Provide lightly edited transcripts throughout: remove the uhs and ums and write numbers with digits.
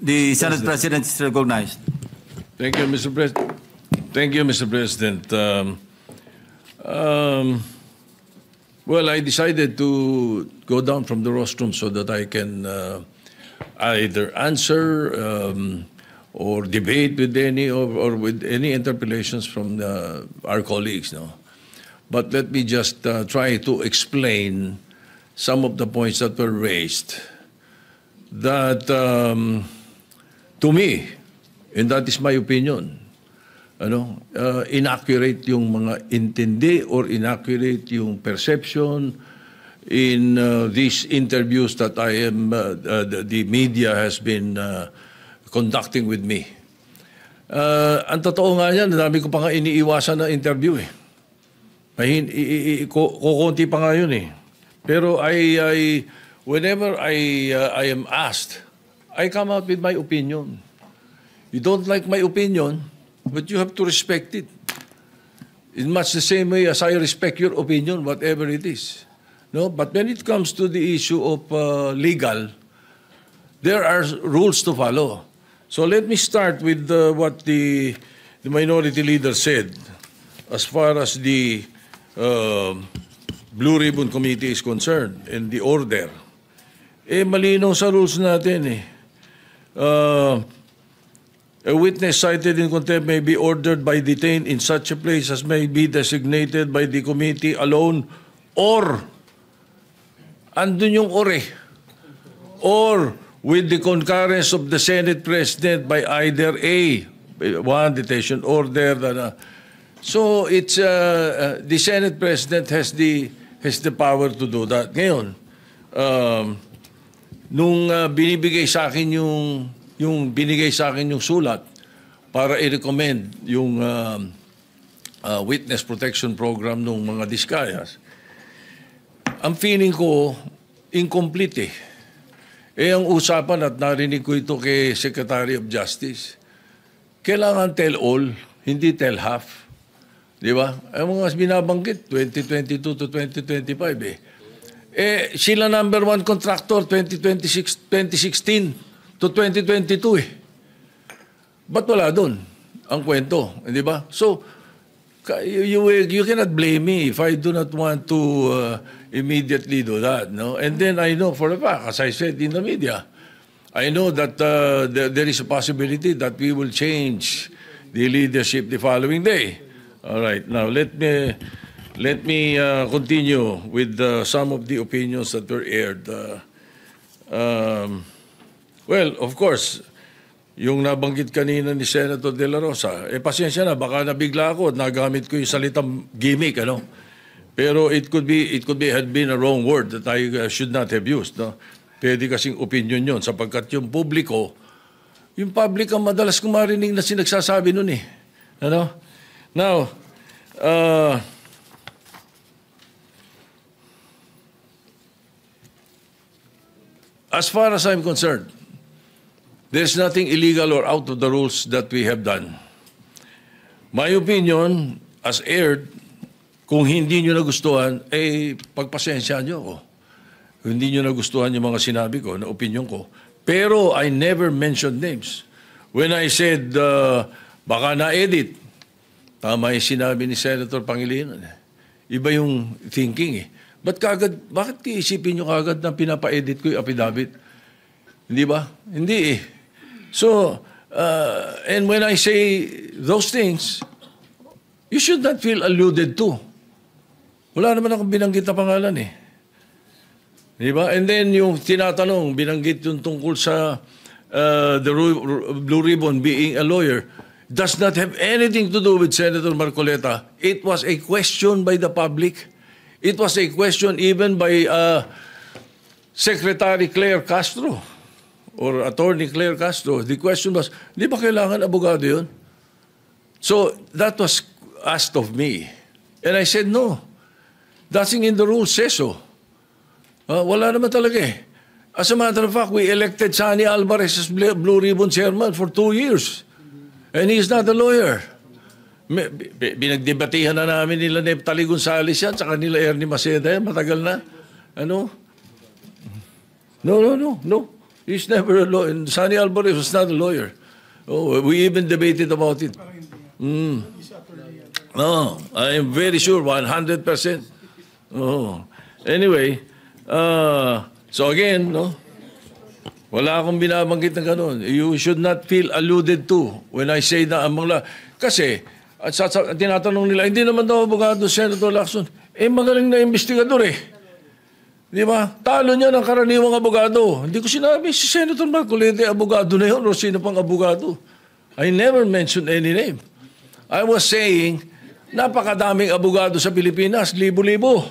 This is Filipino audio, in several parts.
The Senate President is recognized. Thank you, Mr. President. Thank you, Mr. President. Well, I decided to go down from the rostrum so that I can either answer or debate with any or with any interpellations from our colleagues. No? But let me just try to explain some of the points that were raised that, to me, and that is my opinion, inaccurate yung mga intindi or inaccurate yung perception in these interviews that the media has been conducting with me. Ang totoo nga yan, dami ko pa nga iniiwasan na interview eh. Kukunti pa nga yun eh. Pero whenever I am asked, I come out with my opinion. You don't like my opinion, but you have to respect it. In much the same way as I respect your opinion, whatever it is. No? But when it comes to the issue of legal, there are rules to follow. So let me start with what the minority leader said as far as the Blue Ribbon Committee is concerned and the order. Malinaw sa rules natin eh. A witness cited in contempt may be ordered by detained in such a place as may be designated by the committee alone or, andun yung or with the concurrence of the Senate President by either one detention order. So it's the Senate President has the power to do that. Ngayon, nung binibigay sa akin yung binigay sa akin yung sulat para i-recommend yung witness protection program ng mga Diskayas, ang feeling ko incomplete eh. Ang usapan at narinig ko ito kay Secretary of Justice, kailangan tell all, hindi tell half. Di ba? Ang mga binabanggit, 2022 to 2025 eh. Sila number one contractor, 2016 to 2022 eh. Ba't wala doon ang kwento? Di ba? So, you cannot blame me if I do not want to immediately do that. No? And then I know for a fact, as I said in the media, I know that there is a possibility that we will change the leadership the following day. All right. Now, let me continue with some of the opinions that were aired. Well, of course, yung nabanggit kanina ni Senator De La Rosa, pasensya na, baka nabigla ako at nagamit ko yung salitang gimmick, Pero it could had been a wrong word that I should not have used, Pwede kasing opinion yun, sapagkat yung public ang madalas kong marinig na sinagsasabi nun eh. Now, as far as I'm concerned, there's nothing illegal or out of the rules that we have done. My opinion, as aired, kung hindi nyo nagustuhan, pagpasensya nyo ako. Kung hindi nyo nagustuhan yung mga sinabi ko, na opinion ko. Pero I never mentioned names. When I said, baka na-edit, tama yung sinabi ni Senator Pangilinan. Iba yung thinking eh. Bakit iisipin nyo kagad na pinapa-edit ko yung affidavit? Hindi ba? Hindi eh. So, and when I say those things, you should not feel alluded to. Wala naman akong binanggit na pangalan eh. Di ba? And then yung tinatanong, binanggit yung tungkol sa the Blue Ribbon being a lawyer, does not have anything to do with Senator Marcoleta. It was a question by the public. It was a question even by Secretary Claire Castro or Attorney Claire Castro. The question was, di ba kailangan abogado yun? So that was asked of me. And I said, no. Nothing in the rules says so. Wala naman talaga eh. As a matter of fact, we elected Sani Alvarez as Blue Ribbon Chairman for 2 years. And he is not a lawyer. Binagdebatihan na namin nila Neptali Gonzales yan, saka nila Ernie Maceda yan, matagal na. No. He's never a lawyer. Sonny Alvarez was not a lawyer. Oh, we even debated about it. No, I am very sure, 100%. Oh. Anyway, so again, no, wala akong binabanggit na gano'n. You should not feel alluded to when I say na ang mga... Kasi, at tinatanong nila, hindi naman daw abogado, Senator Lacson. Magaling na investigador eh. Di ba? Talo niya ng karaniwang abogado. Hindi ko sinabi, si Senator Marcoleta, abogado na yun o sino pang abogado. I never mentioned any name. I was saying, napakadaming abogado sa Pilipinas, libo-libo.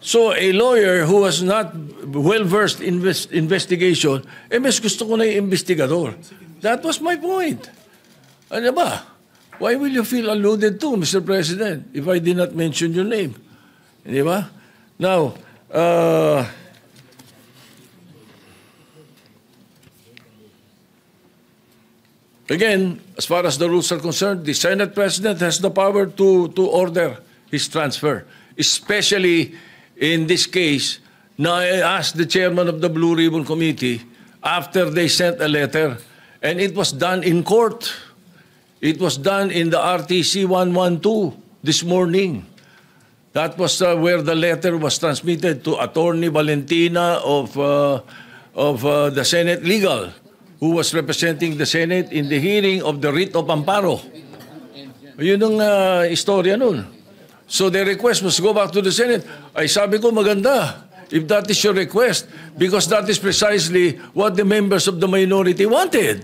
So a lawyer who was not well-versed in investigation, mas gusto ko na yung investigador. That was my point. Ano ba? Why will you feel alluded to, Mr. President, if I did not mention your name? Di ba? Now, again, as far as the rules are concerned, the Senate President has the power to order his transfer, especially in this case, na I asked the chairman of the Blue Ribbon Committee after they sent a letter, and it was done in court. It was done in the RTC 112 this morning. That was where the letter was transmitted to Attorney Valentina of the Senate Legal, who was representing the Senate in the hearing of the writ of amparo. Yun ang istorya nun. So the request must go back to the Senate. Ay sabi ko maganda, if that is your request, because that is precisely what the members of the minority wanted.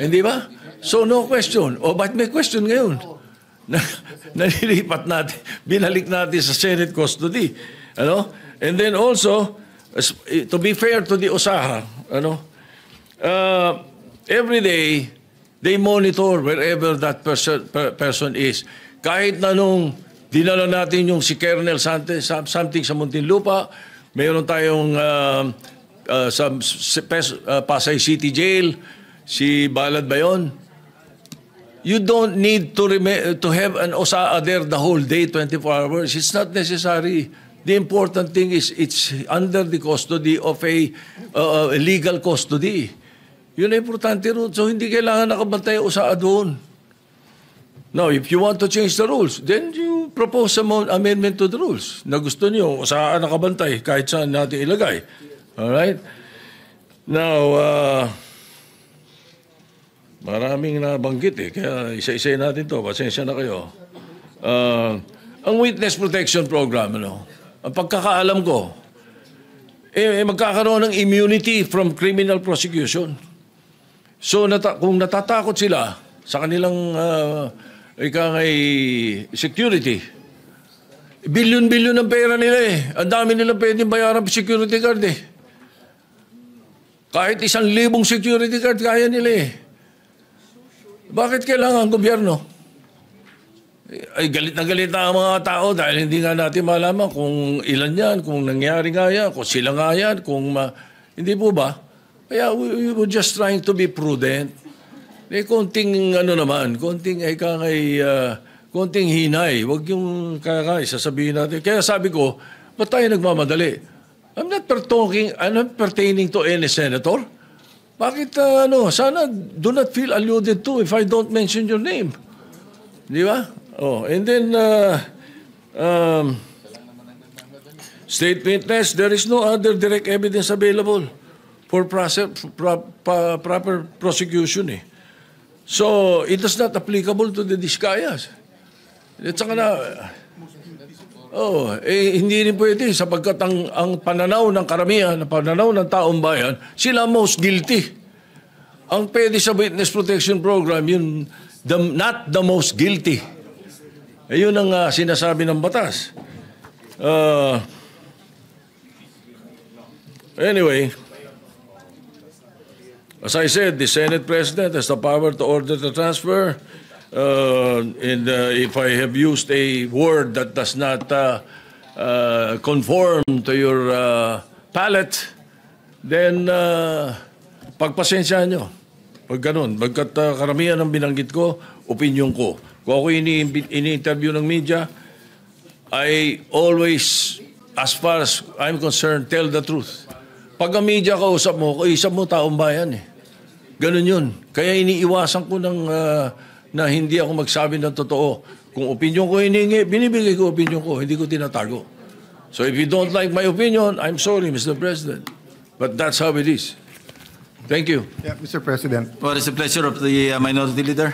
Hindi ba? So no question. O ba't may question ngayon? Nalilipat natin, binalik natin sa Senate custody. Ano? And then also, to be fair to the OSAHA, ano? Every day, they monitor wherever that person is. Kahit na nung dinala natin yung si Colonel something sa Muntinlupa, mayroon tayong sa Pasay City Jail, si Balad ba yun? You don't need to have an OSAA there the whole day, 24 hours. It's not necessary. The important thing is it's under the custody of a legal custody. Yun ang importante ron. So hindi kailangan nakabantay OSAA doon. Now, if you want to change the rules, then you propose some amendment to the rules na gusto niyo OSAA nakabantay kahit saan natin ilagay. Alright? Now, maraming nabanggit eh. Kaya isa-isa natin to. Pasensya na kayo. Ang Witness Protection Program, ang pagkakaalam ko, magkakaroon ng immunity from criminal prosecution. So kung natatakot sila sa kanilang security, bilyon-bilyon ng pera nila eh. Ang dami nila pwedeng bayaran security guard eh. Kahit 1,000 security guard kaya nila eh. Bakit kailangan ang gobyerno? Ay galit na galit na ang mga tao dahil hindi nga natin malaman kung ilan yan, kung nangyari nga yan, kung sila nga yan, hindi po ba? Kaya we were just trying to be prudent. Konting konting hinay. Huwag yung sasabihin natin. Kaya sabi ko, ba't tayo nagmamadali? I'm not pertaining to any senator. Bakit, sana do not feel alluded to if I don't mention your name. Di ba? Oh, and then, state witness, there is no other direct evidence available for proper prosecution eh. So, it is not applicable to the Discayas. At saka na, hindi rin pwede sapagkat ang pananaw ng karamihan, ang pananaw ng taong bayan, sila most guilty. Ang pwede sa Witness Protection Program, yun, not the most guilty. Yun ang sinasabi ng batas. Anyway, as I said, the Senate President has the power to order the transfer. And if I have used a word that does not conform to your palate, then pagpasensyahan nyo. Pag ganun, pagkat karamihan ng binanggit ko, opinion ko. Kung ako ini-interview ng media, I always, as far as I'm concerned, tell the truth. Pag ang media kausap mo, kausap mo taong bayan eh. Ganun yun. Kaya iniiwasan ko na hindi ako magsabi ng totoo. Kung opinion ko hiningi, binibigay ko opinion ko, hindi ko tinatago. So if you don't like my opinion, I'm sorry, Mr. President. But that's how it is. Thank you. Yeah, Mr. President. What is the pleasure of the Minority Leader?